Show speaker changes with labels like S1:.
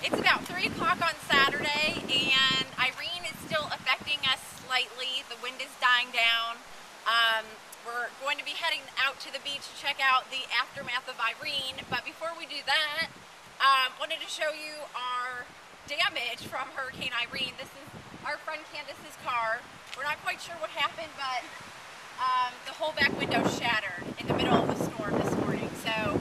S1: It's about 3 o'clock on Saturday, and Irene is still affecting us slightly. The wind is dying down. We're going to be heading out to the beach to check out the aftermath of Irene, but before we do that, wanted to show you our damage from Hurricane Irene. This is our friend Candace's car. We're not quite sure what happened, but the whole back window shattered in the middle of the storm this morning. So